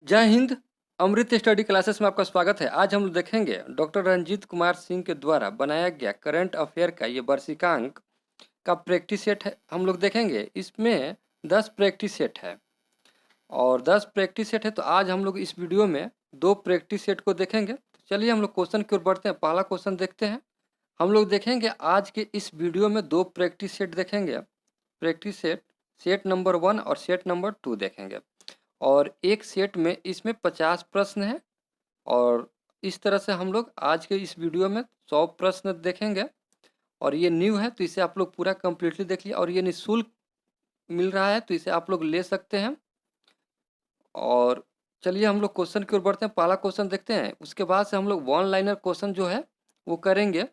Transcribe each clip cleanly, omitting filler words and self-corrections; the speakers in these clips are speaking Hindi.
जय हिंद। अमृत स्टडी क्लासेस में आपका स्वागत है। आज हम लोग देखेंगे डॉक्टर रंजीत कुमार सिंह के द्वारा बनाया गया करंट अफेयर का ये वर्षिकांक का प्रैक्टिस सेट है। हम लोग देखेंगे इसमें 10 प्रैक्टिस सेट है और 10 प्रैक्टिस सेट है। तो आज हम लोग इस वीडियो में 2 प्रैक्टिस सेट को देखेंगे। तो चलिए हम लोग क्वेश्चन की ओर बढ़ते हैं। पहला क्वेश्चन देखते हैं। हम लोग देखेंगे आज के इस वीडियो में 2 प्रैक्टिस सेट देखेंगे। प्रैक्टिस सेट सेट नंबर 1 और सेट नंबर 2 देखेंगे और एक सेट में इसमें 50 प्रश्न हैं और इस तरह से हम लोग आज के इस वीडियो में 100 प्रश्न देखेंगे। और ये न्यू है तो इसे आप लोग पूरा कम्प्लीटली देखिए और ये निःशुल्क मिल रहा है तो इसे आप लोग ले सकते हैं। और चलिए हम लोग क्वेश्चन की ओर बढ़ते हैं। पहला क्वेश्चन देखते हैं, उसके बाद से हम लोग वन लाइनर क्वेश्चन जो है वो करेंगे।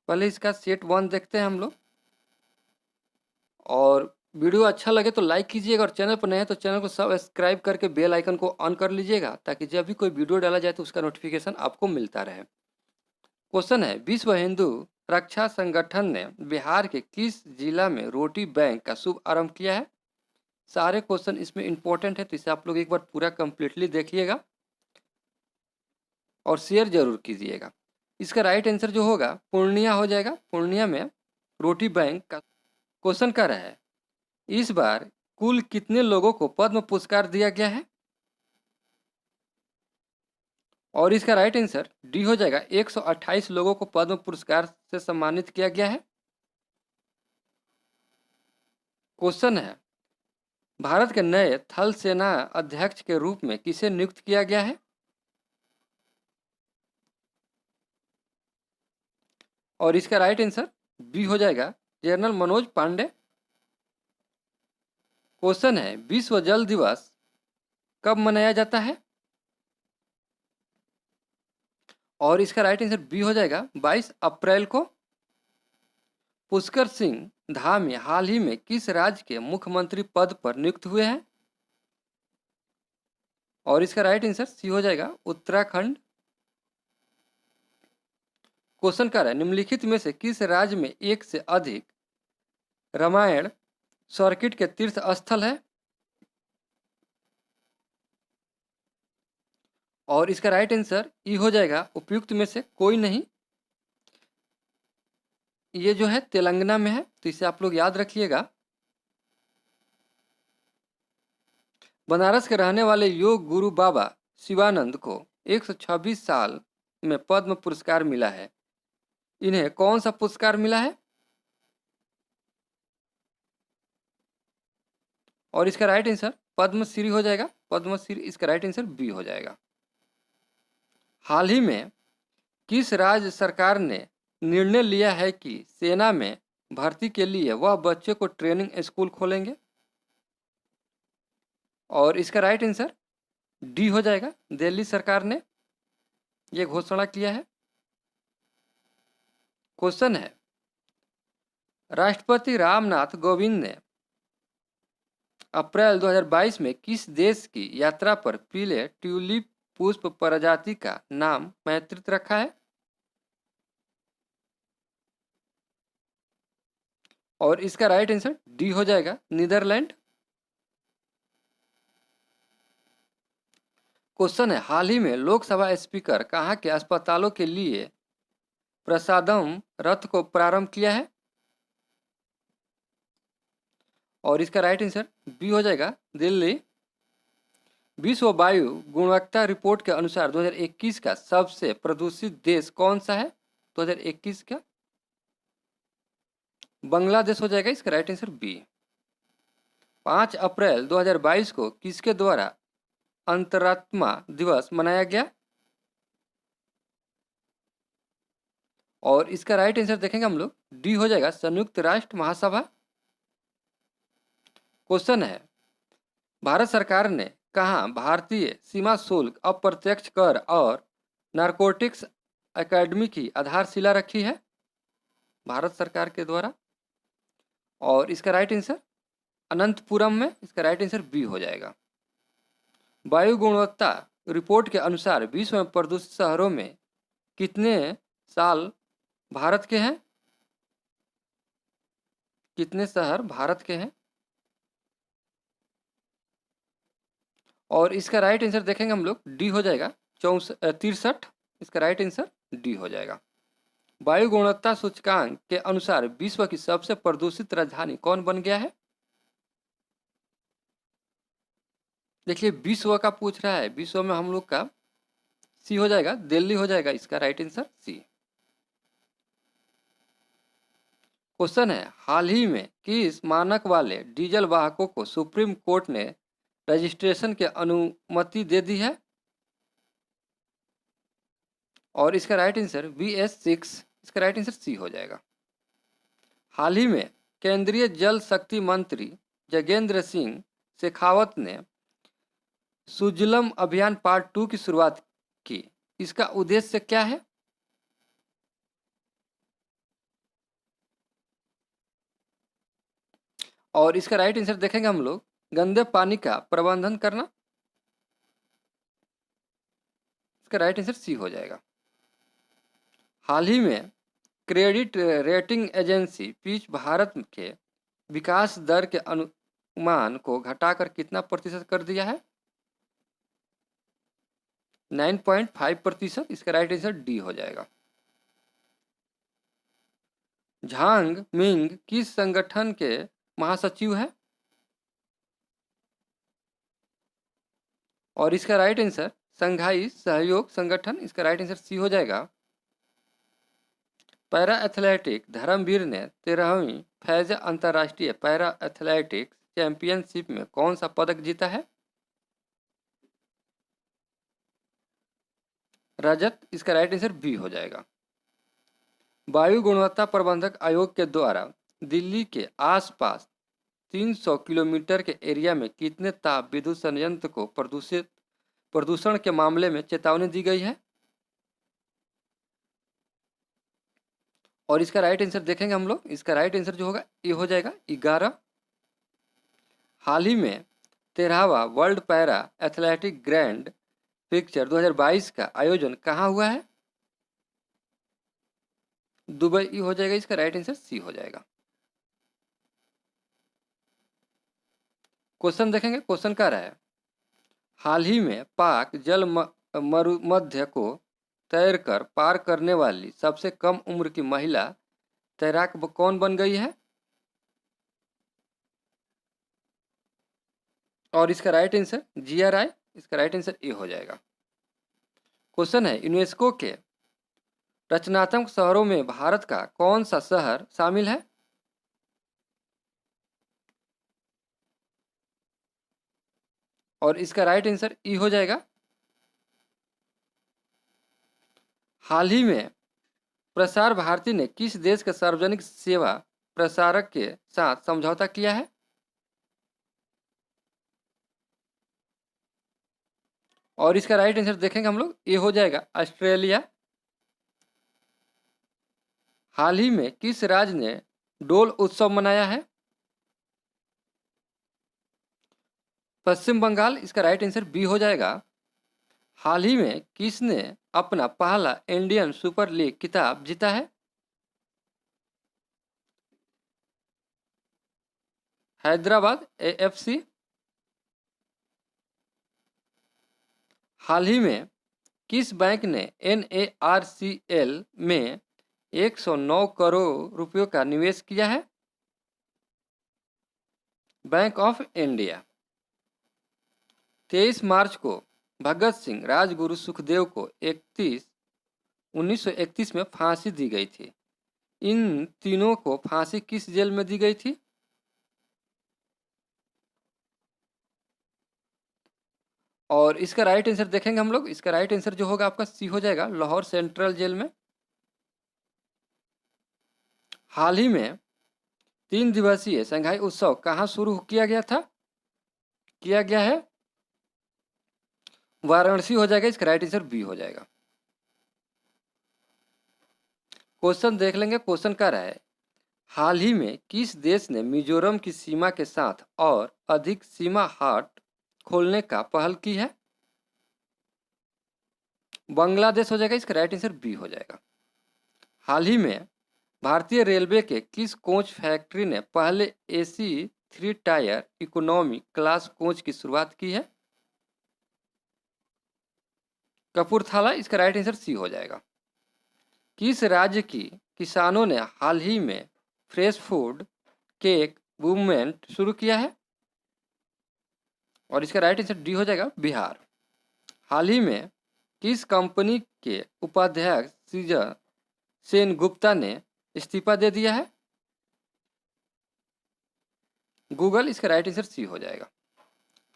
पहले इसका सेट 1 देखते हैं हम लोग। और वीडियो अच्छा लगे तो लाइक कीजिएगा और चैनल पर नए हैं तो चैनल को सब्सक्राइब करके बेल आइकन को ऑन कर लीजिएगा ताकि जब भी कोई वीडियो डाला जाए तो उसका नोटिफिकेशन आपको मिलता रहे। क्वेश्चन है, विश्व हिंदू रक्षा संगठन ने बिहार के किस जिला में रोटी बैंक का शुभ आरंभ किया है? सारे क्वेश्चन इसमें इंपॉर्टेंट है तो इसे आप लोग एक बार पूरा कंप्लीटली देखिएगा और शेयर जरूर कीजिएगा। इसका राइट आंसर जो होगा पूर्णिया हो जाएगा। पूर्णिया में रोटी बैंक का क्वेश्चन कर रहा है, इस बार कुल कितने लोगों को पद्म पुरस्कार दिया गया है? और इसका राइट आंसर डी हो जाएगा। 128 लोगों को पद्म पुरस्कार से सम्मानित किया गया है। क्वेश्चन है, भारत के नए थल सेना अध्यक्ष के रूप में किसे नियुक्त किया गया है? और इसका राइट आंसर बी हो जाएगा, जनरल मनोज पांडे। क्वेश्चन है, विश्व जल दिवस कब मनाया जाता है? और इसका राइट आंसर बी हो जाएगा 22 अप्रैल को। पुष्कर सिंह धामी हाल ही में किस राज्य के मुख्यमंत्री पद पर नियुक्त हुए हैं? और इसका राइट आंसर सी हो जाएगा, उत्तराखंड। क्वेश्चन कर है, निम्नलिखित में से किस राज्य में एक से अधिक रामायण सर्किट के तीर्थ स्थल है? और इसका राइट आंसर ई हो जाएगा, उपयुक्त में से कोई नहीं। ये जो है तेलंगाना में है तो इसे आप लोग याद रखिएगा। बनारस के रहने वाले योग गुरु बाबा शिवानंद को 126 साल में पद्म पुरस्कार मिला है। इन्हें कौन सा पुरस्कार मिला है? और इसका राइट आंसर पद्मश्री हो जाएगा। पद्मश्री इसका राइट आंसर बी हो जाएगा। हाल ही में किस राज्य सरकार ने निर्णय लिया है कि सेना में भर्ती के लिए वह बच्चे को ट्रेनिंग स्कूल खोलेंगे? और इसका राइट आंसर डी हो जाएगा, दिल्ली सरकार ने यह घोषणा किया है। क्वेश्चन है, राष्ट्रपति रामनाथ कोविंद ने अप्रैल 2022 में किस देश की यात्रा पर पीले ट्यूलिप पुष्प प्रजाति का नाम मैत्रित रखा है? और इसका राइट आंसर डी हो जाएगा, नीदरलैंड। क्वेश्चन है, हाल ही में लोकसभा स्पीकर कहाँ के अस्पतालों के लिए प्रसादम रथ को प्रारंभ किया है? और इसका राइट आंसर बी हो जाएगा, दिल्ली। विश्व वायु गुणवत्ता रिपोर्ट के अनुसार 2021 का सबसे प्रदूषित देश कौन सा है? 2021 का बांग्लादेश हो जाएगा। इसका राइट आंसर बी। 5 अप्रैल 2022 को किसके द्वारा अंतरात्मा दिवस मनाया गया? और इसका राइट आंसर देखेंगे हम लोग, डी हो जाएगा, संयुक्त राष्ट्र महासभा। क्वेश्चन है, भारत सरकार ने कहा भारतीय सीमा शुल्क अप्रत्यक्ष कर और नारकोटिक्स एकेडमी की आधारशिला रखी है? भारत सरकार के द्वारा। और इसका राइट आंसर अनंतपुरम में। इसका राइट आंसर बी हो जाएगा। वायु गुणवत्ता रिपोर्ट के अनुसार विश्व में प्रदूषित शहरों में कितने साल भारत के हैं? कितने शहर भारत के हैं? और इसका राइट आंसर देखेंगे हम लोग डी हो जाएगा 63। इसका राइट आंसर डी हो जाएगा। वायु गुणवत्ता सूचकांक के अनुसार विश्व की सबसे प्रदूषित राजधानी कौन बन गया है? देखिए विश्व का पूछ रहा है, विश्व में हम लोग का सी हो जाएगा, दिल्ली हो जाएगा इसका राइट आंसर सी। क्वेश्चन है, हाल ही में किस मानक वाले डीजल वाहकों को सुप्रीम कोर्ट ने रजिस्ट्रेशन की अनुमति दे दी है? और इसका राइट आंसर BS6। इसका राइट आंसर सी हो जाएगा। हाल ही में केंद्रीय जल शक्ति मंत्री गजेंद्र सिंह शेखावत ने सुजलम अभियान पार्ट 2 की शुरुआत की। इसका उद्देश्य क्या है? और इसका राइट आंसर देखेंगे हम लोग गंदे पानी का प्रबंधन करना। इसका राइट आंसर सी हो जाएगा। हाल ही में credit rating agency Fitch Bharat के विकास दर के अनुमान को घटाकर कितना प्रतिशत कर दिया है? 9.5%। इसका राइट आंसर डी हो जाएगा। झांग मिंग किस संगठन के महासचिव है? और इसका राइट आंसर संघाई सहयोग संगठन। इसका राइट आंसर सी हो जाएगा। पैरा एथलेटिक धर्मवीर ने 13वीं फैज अंतर्राष्ट्रीय पैरा एथलेटिक्स चैंपियनशिप में कौन सा पदक जीता है? रजत। इसका राइट आंसर बी हो जाएगा। वायु गुणवत्ता प्रबंधक आयोग के द्वारा दिल्ली के आसपास 300 किलोमीटर के एरिया में कितने ताप विद्युत संयंत्र को प्रदूषण के मामले में चेतावनी दी गई है? और इसका राइट आंसर देखेंगे हम लोग। इसका राइट आंसर जो होगा ये हो जाएगा 11। हाल ही में 13वां world para athletic grand picture 2022 का आयोजन कहाँ हुआ है? दुबई हो जाएगा। इसका राइट आंसर सी हो जाएगा। क्वेश्चन देखेंगे, क्वेश्चन कह रहा है, हाल ही में पाक जल मरुमध्य को तैरकर पार करने वाली सबसे कम उम्र की महिला तैराक कौन बन गई है? और इसका राइट आंसर जिया राय। इसका राइट आंसर ए हो जाएगा। क्वेश्चन है, यूनेस्को के रचनात्मक शहरों में भारत का कौन सा शहर शामिल है? और इसका राइट आंसर ई हो जाएगा। हाल ही में प्रसार भारती ने किस देश के सार्वजनिक सेवा प्रसारक के साथ समझौता किया है? और इसका राइट आंसर देखेंगे हम लोग, ये हो जाएगा ऑस्ट्रेलिया। हाल ही में किस राज्य ने डोल उत्सव मनाया है? पश्चिम बंगाल। इसका राइट आंसर बी हो जाएगा। हाल ही में किसने अपना पहला इंडियन सुपर लीग खिताब जीता है? हैदराबाद AFC। हाल ही में किस बैंक ने NARCL में 109 करोड़ रुपयों का निवेश किया है? Bank of India. 23 मार्च को भगत सिंह राजगुरु सुखदेव को 1931 में फांसी दी गई थी। इन तीनों को फांसी किस जेल में दी गई थी? और इसका राइट आंसर देखेंगे हम लोग। इसका राइट आंसर जो होगा आपका सी हो जाएगा, लाहौर सेंट्रल जेल में। हाल ही में 3 दिवसीय शंघाई उत्सव कहाँ शुरू किया गया है? वाराणसी हो जाएगा। इसका राइट आंसर बी हो जाएगा। क्वेश्चन देख लेंगे, क्वेश्चन कह रहा है, हाल ही में किस देश ने मिजोरम की सीमा के साथ और अधिक सीमा हाट खोलने का पहल की है? बांग्लादेश हो जाएगा। इसका राइट आंसर बी हो जाएगा। हाल ही में भारतीय रेलवे के किस कोच फैक्ट्री ने पहले AC 3 tyre economy class coach की शुरुआत की है? कपूरथला, इसका राइट आंसर सी हो जाएगा। किस राज्य की किसानों ने हाल ही में फ्रेश फूड केक मूवमेंट शुरू किया है? और इसका राइट आंसर डी हो जाएगा, बिहार। हाल ही में किस कंपनी के उपाध्यक्ष सृजन सेन गुप्ता ने इस्तीफा दे दिया है? गूगल, इसका राइट आंसर सी हो जाएगा।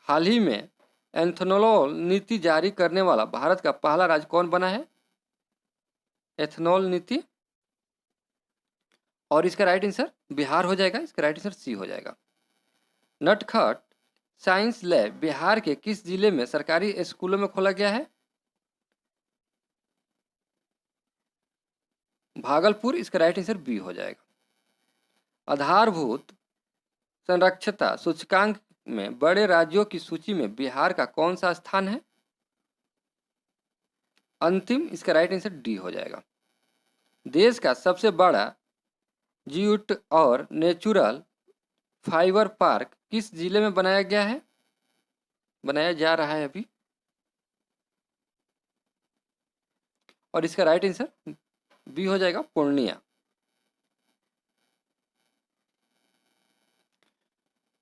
हाल ही में एथेनॉल नीति जारी करने वाला भारत का पहला राज्य कौन बना है? एथेनॉल नीति, और इसका राइट आंसर बिहार हो जाएगा। इसका राइट आंसर सी हो जाएगा। नटखट साइंस लैब बिहार के किस जिले में सरकारी स्कूलों में खोला गया है? भागलपुर, इसका राइट आंसर बी हो जाएगा। आधारभूत संरक्षता सूचकांक में बड़े राज्यों की सूची में बिहार का कौन सा स्थान है? अंतिम, इसका राइट आंसर डी हो जाएगा। देश का सबसे बड़ा ज्यूट और नेचुरल फाइबर पार्क किस जिले में बनाया गया है, बनाया जा रहा है अभी? और इसका राइट आंसर बी हो जाएगा, पूर्णिया।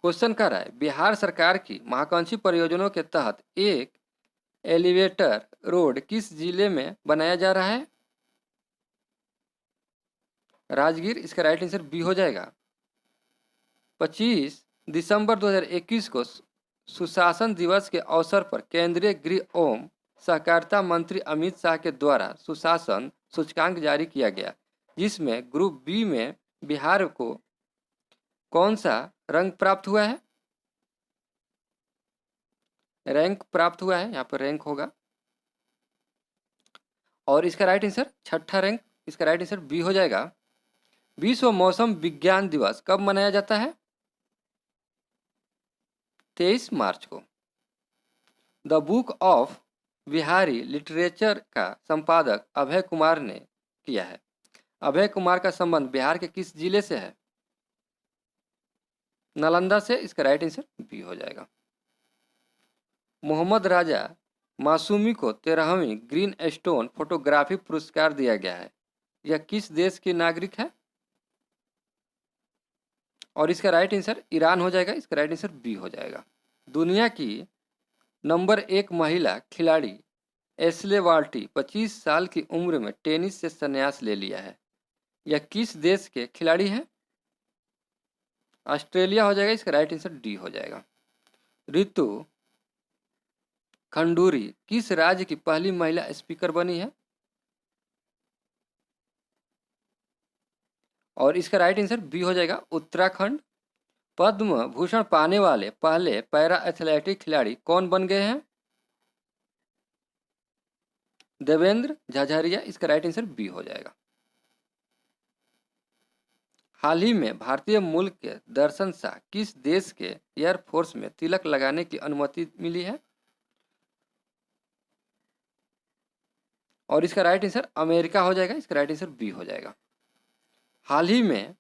क्वेश्चन कर रहा है, बिहार सरकार की महत्वाकांक्षी परियोजनाओं के तहत एक एलिवेटर रोड किस जिले में बनाया जा रहा है? राजगीर, इसका राइट आंसर बी हो जाएगा। 25 दिसंबर 2021 को सुशासन दिवस के अवसर पर केंद्रीय गृह एवं सहकारिता मंत्री अमित शाह के द्वारा सुशासन सूचकांक जारी किया गया, जिसमें ग्रुप बी में बिहार को कौन सा रंग प्राप्त हुआ है? रैंक प्राप्त हुआ है, यहाँ पर रैंक होगा। और इसका राइट आंसर छठा रैंक, इसका राइट आंसर बी हो जाएगा। विश्व मौसम विज्ञान दिवस कब मनाया जाता है? 23 मार्च को। The book of Bihari literature का संपादक अभय कुमार ने किया है। अभय कुमार का संबंध बिहार के किस जिले से है? नालंदा से, इसका राइट आंसर बी हो जाएगा। मोहम्मद राजा मासूमी को 13वीं ग्रीन स्टोन फोटोग्राफी पुरस्कार दिया गया है। यह किस देश के नागरिक है? और इसका राइट आंसर ईरान हो जाएगा। इसका राइट आंसर बी हो जाएगा। दुनिया की नंबर 1 महिला खिलाड़ी एस्ले वाल्टी 25 साल की उम्र में टेनिस से संन्यास ले लिया है। यह किस देश के खिलाड़ी हैं? ऑस्ट्रेलिया हो जाएगा। इसका राइट आंसर डी हो जाएगा। ऋतु खंडूरी किस राज्य की पहली महिला स्पीकर बनी है? और इसका राइट आंसर बी हो जाएगा, उत्तराखंड। पद्म भूषण पाने वाले पहले पैरा एथलेटिक खिलाड़ी कौन बन गए हैं? देवेंद्र झाझरिया, इसका राइट आंसर बी हो जाएगा। हाल ही में भारतीय मूल के दर्शन शाह किस देश के एयरफोर्स में तिलक लगाने की अनुमति मिली है? और इसका राइट आंसर अमेरिका हो जाएगा। इसका राइट आंसर बी हो जाएगा। हाल ही में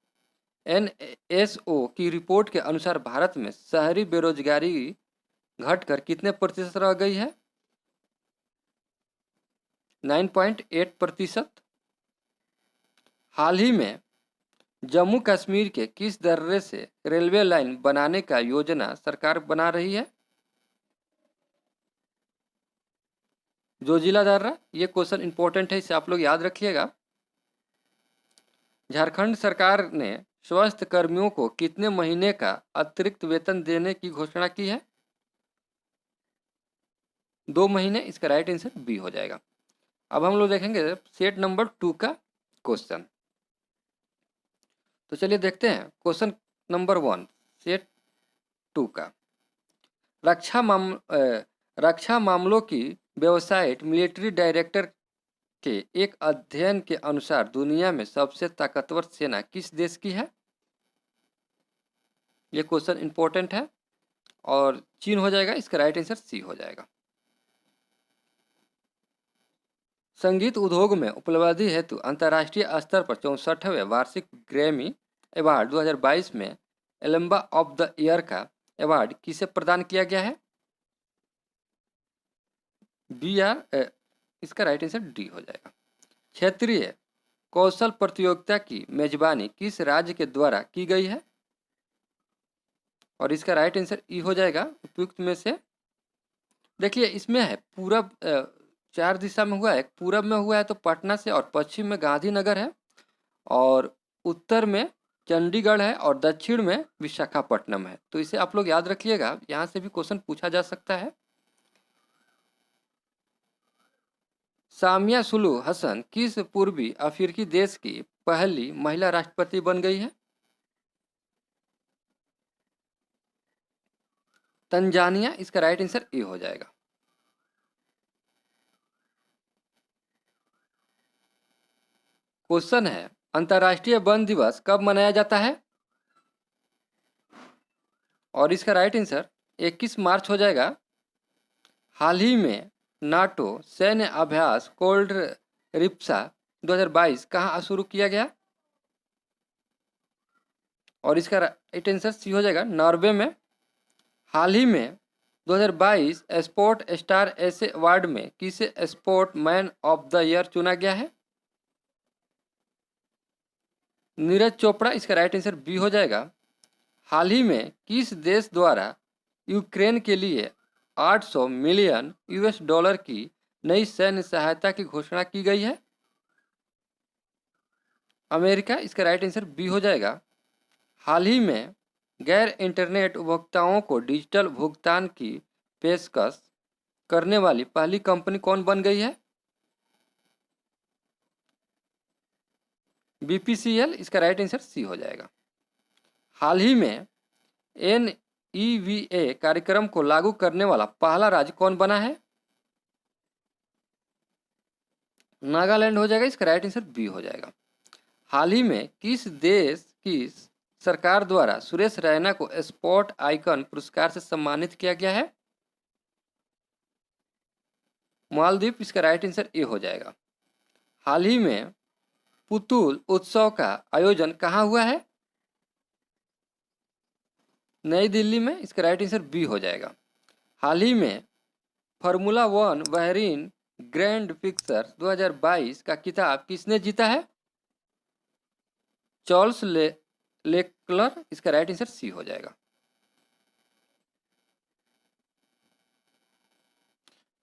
NSO की रिपोर्ट के अनुसार भारत में शहरी बेरोजगारी घटकर कितने प्रतिशत रह गई है? 9.8%। हाल ही में जम्मू कश्मीर के किस दर्रे से रेलवे लाइन बनाने का योजना सरकार बना रही है? जोजिला दर्रा। ये क्वेश्चन इंपॉर्टेंट है, इसे आप लोग याद रखिएगा। झारखंड सरकार ने स्वास्थ्य कर्मियों को कितने महीने का अतिरिक्त वेतन देने की घोषणा की है? 2 महीने। इसका राइट आंसर बी हो जाएगा। अब हम लोग देखेंगे सेट नंबर 2 का क्वेश्चन। तो चलिए देखते हैं क्वेश्चन नंबर 1 सेट 2 का। रक्षा मामलों की वेबसाइट मिलिट्री डायरेक्टर के एक अध्ययन के अनुसार दुनिया में सबसे ताकतवर सेना किस देश की है? ये क्वेश्चन इंपॉर्टेंट है और चीन हो जाएगा। इसका राइट आंसर सी हो जाएगा। संगीत उद्योग में उपलब्धि हेतु अंतर्राष्ट्रीय स्तर पर 64वें वार्षिक ग्रैमी अवार्ड 2022 में एल्बम ऑफ द ईयर का अवार्ड किसे प्रदान किया गया है? इसका राइट आंसर डी हो जाएगा। क्षेत्रीय कौशल प्रतियोगिता की मेजबानी किस राज्य के द्वारा की गई है? और इसका राइट आंसर ई हो जाएगा उपयुक्त में से। देखिए इसमें है पूरब, 4 दिशा में हुआ है, पूरब में हुआ है तो पटना से, और पश्चिम में गांधीनगर है, और उत्तर में चंडीगढ़ है, और दक्षिण में विशाखापट्टनम है। तो इसे आप लोग याद रखिएगा, यहाँ से भी क्वेश्चन पूछा जा सकता है। सामिया सुलू हसन किस पूर्वी अफ्रीकी देश की पहली महिला राष्ट्रपति बन गई है? तंजानिया, इसका राइट आंसर ए हो जाएगा। क्वेश्चन है अंतर्राष्ट्रीय वन दिवस कब मनाया जाता है? और इसका राइट आंसर 21 मार्च हो जाएगा। हाल ही में नाटो सैन्य अभ्यास कोल्ड रिप्सा 2022 कहाँ शुरू किया गया? और इसका राइट आंसर सी हो जाएगा, नॉर्वे में। हाल ही में 2022 स्पोर्ट स्टार ऐसे अवार्ड में किसे sport man of the year चुना गया है? नीरज चोपड़ा, इसका राइट आंसर बी हो जाएगा। हाल ही में किस देश द्वारा यूक्रेन के लिए 800 मिलियन यूएस डॉलर की नई सैन्य सहायता की घोषणा की गई है? अमेरिका, इसका राइट आंसर बी हो जाएगा। हाल ही में गैर इंटरनेट उपभोक्ताओं को डिजिटल भुगतान की पेशकश करने वाली पहली कंपनी कौन बन गई है? बीपीसीएल, इसका राइट आंसर सी हो जाएगा। हाल ही में NEVA कार्यक्रम को लागू करने वाला पहला राज्य कौन बना है? नागालैंड हो जाएगा, इसका राइट आंसर बी हो जाएगा। हाल ही में किस देश की सरकार द्वारा सुरेश रैना को स्पॉट आइकन पुरस्कार से सम्मानित किया गया है? मालदीव, इसका राइट आंसर ए हो जाएगा। हाल ही में पुतुल उत्सव का आयोजन कहाँ हुआ है? नई दिल्ली में, इसका राइट आंसर बी हो जाएगा। हाल ही में फार्मूला 1 बहरीन ग्रैंड पिक्चर 2022 का खिताब किसने जीता है? चार्ल्स लेक्लर, इसका राइट आंसर सी हो जाएगा।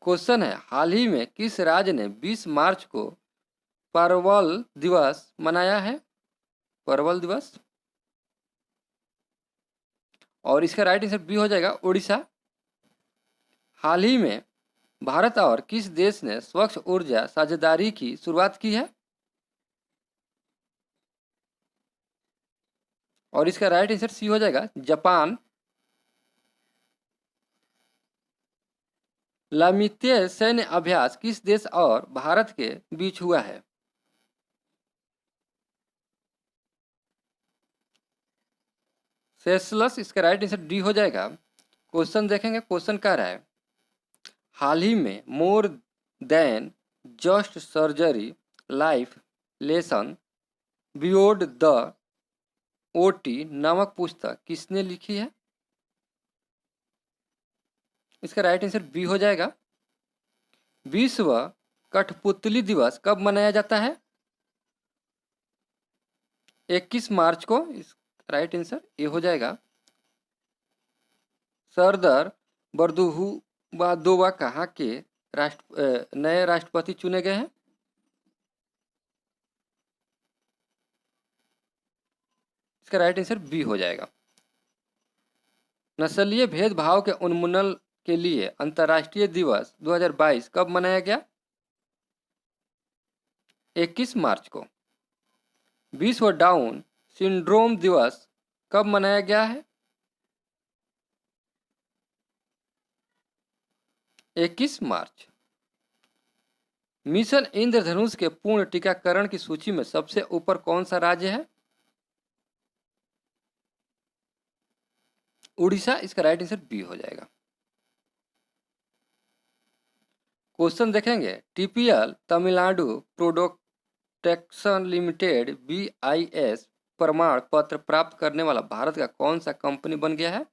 क्वेश्चन है हाल ही में किस राज्य ने 20 मार्च को परवल दिवस मनाया है? परवल दिवस, और इसका राइट आंसर बी हो जाएगा, उड़ीसा। हाल ही में भारत और किस देश ने स्वच्छ ऊर्जा साझेदारी की शुरुआत की है? और इसका राइट आंसर सी हो जाएगा, जापान। लामित्य सैन्य अभ्यास किस देश और भारत के बीच हुआ है? सेशल्स, इसका राइट आंसर डी हो जाएगा। क्वेश्चन देखेंगे, क्वेश्चन कह रहा है हाल ही में more than just surgery life lesson beyond the OT नामक पुस्तक किसने लिखी है? इसका राइट आंसर बी हो जाएगा। विश्व कठपुतली दिवस कब मनाया जाता है? 21 मार्च को, इस राइट आंसर ए हो जाएगा। सरदार बरदुहुबादोवा कहाँ के नए राष्ट्रपति चुने गए हैं? इसका राइट आंसर बी हो जाएगा। नस्लीय भेदभाव के उन्मूलन के लिए अंतर्राष्ट्रीय दिवस 2022 कब मनाया गया? 21 मार्च को। विश्व डाउन सिंड्रोम दिवस कब मनाया गया है? 21 मार्च। मिशन इंद्रधनुष के पूर्ण टीकाकरण की सूची में सबसे ऊपर कौन सा राज्य है? उड़ीसा, इसका राइट आंसर बी हो जाएगा। क्वेश्चन देखेंगे TPL Tamil Nadu production limited BIS प्रमाण पत्र प्राप्त करने वाला भारत का कौन सा कंपनी बन गया है?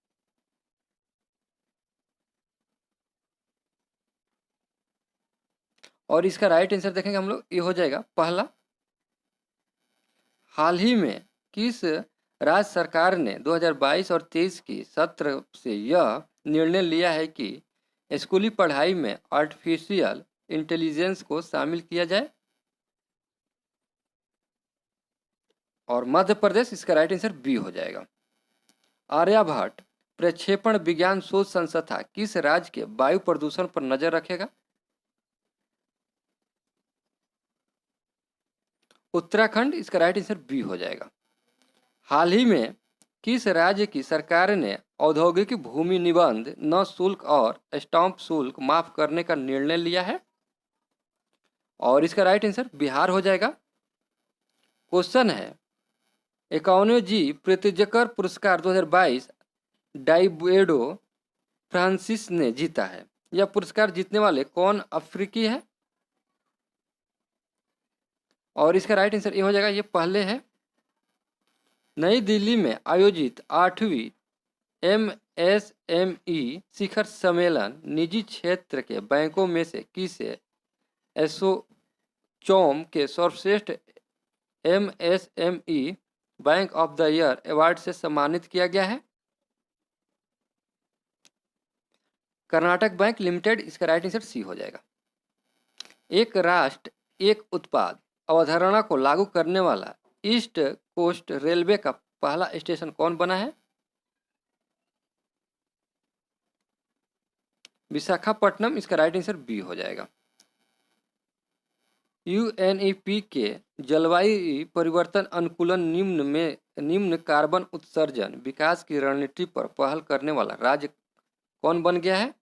और इसका राइट आंसर देखेंगे हम लोग, ये हो जाएगा पहला। हाल ही में किस राज्य सरकार ने 2022 और 23 की सत्र से यह निर्णय लिया है कि स्कूली पढ़ाई में आर्टिफिशियल इंटेलिजेंस को शामिल किया जाए? और मध्य प्रदेश, इसका राइट आंसर बी हो जाएगा। आर्यभट्ट प्रक्षेपण विज्ञान शोध संस्था किस राज्य के वायु प्रदूषण पर नजर रखेगा? उत्तराखंड, इसका राइट आंसर बी हो जाएगा। हाल ही में किस राज्य की सरकार ने औद्योगिक भूमि निबंध न शुल्क और स्टाम्प शुल्क माफ करने का निर्णय लिया है? और इसका राइट आंसर बिहार हो जाएगा। क्वेश्चन है, 51वें जी प्रित्जकर पुरस्कार 2022 डाइबेडो फ्रांसिस ने जीता है। यह पुरस्कार जीतने वाले कौन अफ्रीकी है? और इसका राइट आंसर ये हो जाएगा, ये पहले है। नई दिल्ली में आयोजित 8वीं MSME शिखर सम्मेलन निजी क्षेत्र के बैंकों में से किसे एसोचैम के सर्वश्रेष्ठ MSME bank of the year award से सम्मानित किया गया है? कर्नाटक बैंक लिमिटेड, इसका राइट आंसर सी हो जाएगा। एक राष्ट्र एक उत्पाद अवधारणा को लागू करने वाला ईस्ट कोस्ट रेलवे का पहला स्टेशन कौन बना है? विशाखापट्टनम, इसका राइट आंसर बी हो जाएगा। UNEP के जलवायु परिवर्तन अनुकूलन निम्न कार्बन उत्सर्जन विकास की रणनीति पर पहल करने वाला राज्य कौन बन गया है?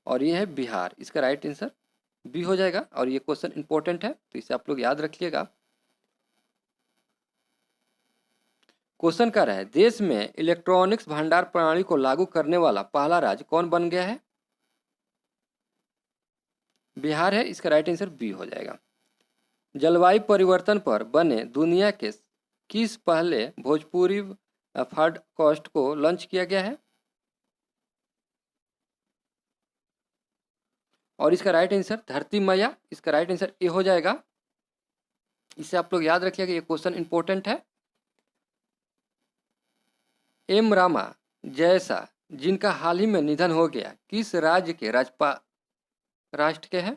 और ये है बिहार, इसका राइट आंसर बी हो जाएगा। और ये क्वेश्चन इंपॉर्टेंट है, तो इसे आप लोग याद रखिएगा। क्वेश्चन कर रहा है, देश में इलेक्ट्रॉनिक्स भंडार प्रणाली को लागू करने वाला पहला राज्य कौन बन गया है? बिहार है, इसका राइट आंसर बी हो जाएगा। जलवायु परिवर्तन पर बने दुनिया के किस पहले भोजपुरी पॉडकास्ट को लॉन्च किया गया है? और इसका राइट आंसर धरती मैया, इसका राइट आंसर ए हो जाएगा। इसे आप लोग याद रखिएगा, ये क्वेश्चन इंपॉर्टेंट है। एम रामा जैसा जिनका हाल ही में निधन हो गया किस राज्य के राष्ट्र के हैं?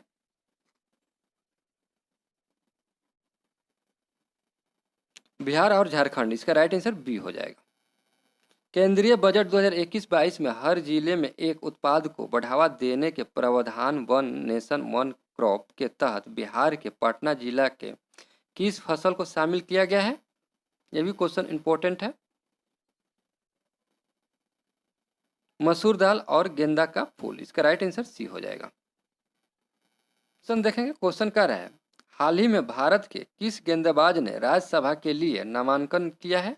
बिहार और झारखंड, इसका राइट आंसर बी हो जाएगा। केंद्रीय बजट 2021-22 में हर जिले में एक उत्पाद को बढ़ावा देने के प्रावधान वन नेशन वन क्रॉप के तहत बिहार के पटना जिला के किस फसल को शामिल किया गया है? यह भी क्वेश्चन इंपॉर्टेंट है। मसूर दाल और गेंदा का फूल, इसका राइट आंसर सी हो जाएगा। क्वेश्चन देखेंगे, क्वेश्चन क्या है, हाल ही में भारत के किस गेंदबाज ने राज्यसभा के लिए नामांकन किया है?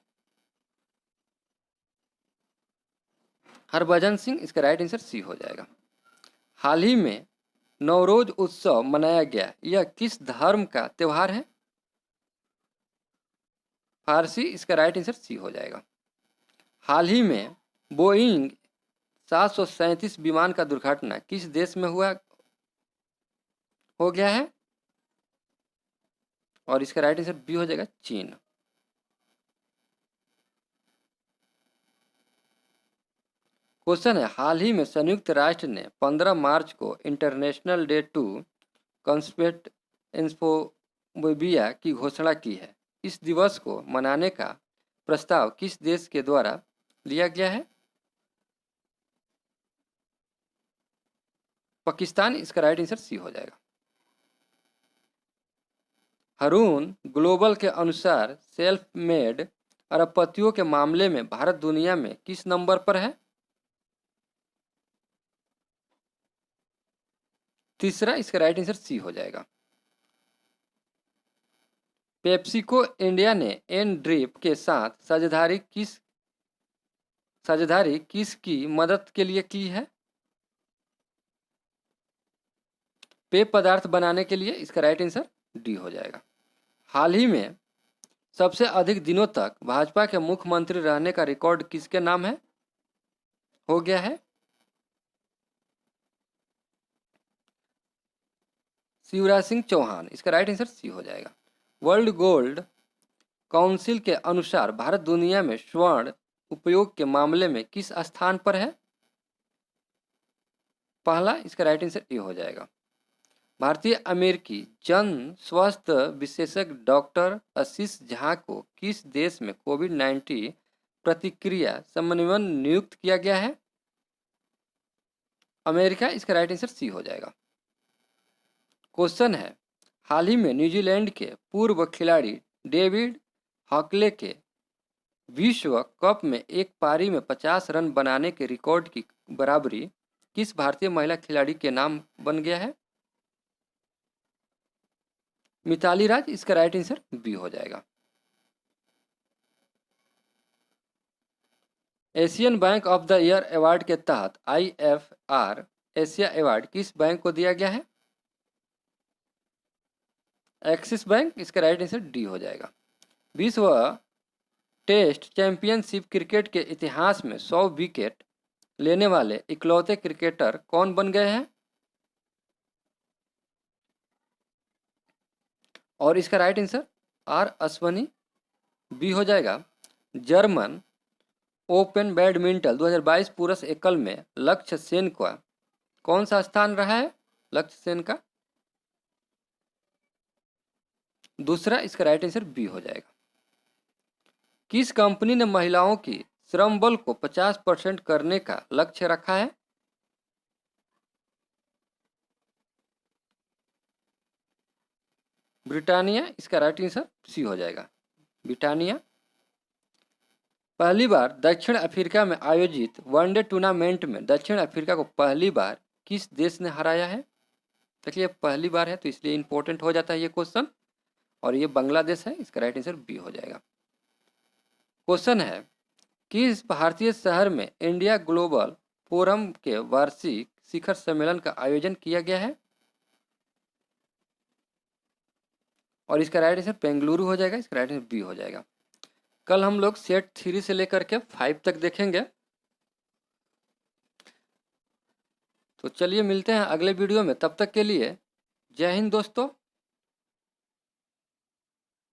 हरभजन सिंह, इसका राइट आंसर सी हो जाएगा। हाल ही में नवरोज उत्सव मनाया गया, यह किस धर्म का त्योहार है? फारसी, इसका राइट आंसर सी हो जाएगा। हाल ही में बोइंग 737 विमान का दुर्घटना किस देश में हो गया है? और इसका राइट आंसर बी हो जाएगा, चीन। क्वेश्चन है, हाल ही में संयुक्त राष्ट्र ने 15 मार्च को international day to combat transphobia की घोषणा की है। इस दिवस को मनाने का प्रस्ताव किस देश के द्वारा लिया गया है? पाकिस्तान, इसका राइट आंसर सी हो जाएगा। हरून ग्लोबल के अनुसार सेल्फ मेड अरबपतियों के मामले में भारत दुनिया में किस नंबर पर है? तीसरा, इसका राइट आंसर सी हो जाएगा। पेप्सिको इंडिया ने एन ड्रिप के साथ साझेदारी किसकी मदद के लिए की है? पेय पदार्थ बनाने के लिए, इसका राइट आंसर डी हो जाएगा। हाल ही में सबसे अधिक दिनों तक भाजपा के मुख्यमंत्री रहने का रिकॉर्ड किसके नाम है हो गया है? शिवराज सिंह चौहान, इसका राइट आंसर सी हो जाएगा। वर्ल्ड गोल्ड काउंसिल के अनुसार भारत दुनिया में स्वर्ण उपयोग के मामले में किस स्थान पर है? पहला, इसका राइट आंसर ए हो जाएगा। भारतीय अमेरिकी जन स्वास्थ्य विशेषज्ञ डॉक्टर आशीष झा को किस देश में कोविड-19 प्रतिक्रिया समन्वयक नियुक्त किया गया है? अमेरिका, इसका राइट आंसर सी हो जाएगा। क्वेश्चन है, हाल ही में न्यूजीलैंड के पूर्व खिलाड़ी डेविड हॉकले के विश्व कप में एक पारी में 50 रन बनाने के रिकॉर्ड की बराबरी किस भारतीय महिला खिलाड़ी के नाम बन गया है? मिताली राज, इसका राइट आंसर बी हो जाएगा। Asian bank of the year award के तहत IFR एशिया अवार्ड किस बैंक को दिया गया है? एक्सिस बैंक, इसका राइट आंसर डी हो जाएगा। विश्व टेस्ट चैंपियनशिप क्रिकेट के इतिहास में 100 विकेट लेने वाले इकलौते क्रिकेटर कौन बन गए हैं? और इसका right answer R Ashwani B हो जाएगा। जर्मन ओपन बैडमिंटन 2022 पुरुष एकल में लक्ष्य सेन का कौन सा स्थान रहा है? लक्ष्य सेन का दूसरा, इसका राइट आंसर बी हो जाएगा। किस कंपनी ने महिलाओं की श्रम बल को 50% करने का लक्ष्य रखा है? ब्रिटानिया, इसका राइट आंसर सी हो जाएगा। ब्रिटानिया पहली बार दक्षिण अफ्रीका में आयोजित वनडे टूर्नामेंट में दक्षिण अफ्रीका को पहली बार किस देश ने हराया है? देखिए पहली बार है तो इसलिए इंपॉर्टेंट हो जाता है ये क्वेश्चन, और ये बांग्लादेश है, इसका राइट आंसर बी हो जाएगा। क्वेश्चन है, किस भारतीय शहर में इंडिया ग्लोबल फोरम के वार्षिक शिखर सम्मेलन का आयोजन किया गया है? और इसका राइट आंसर बेंगलुरु हो जाएगा, इसका राइट आंसर बी हो जाएगा। कल हम लोग सेट 3 से लेकर के 5 तक देखेंगे। तो चलिए मिलते हैं अगले वीडियो में, तब तक के लिए जय हिंद दोस्तों।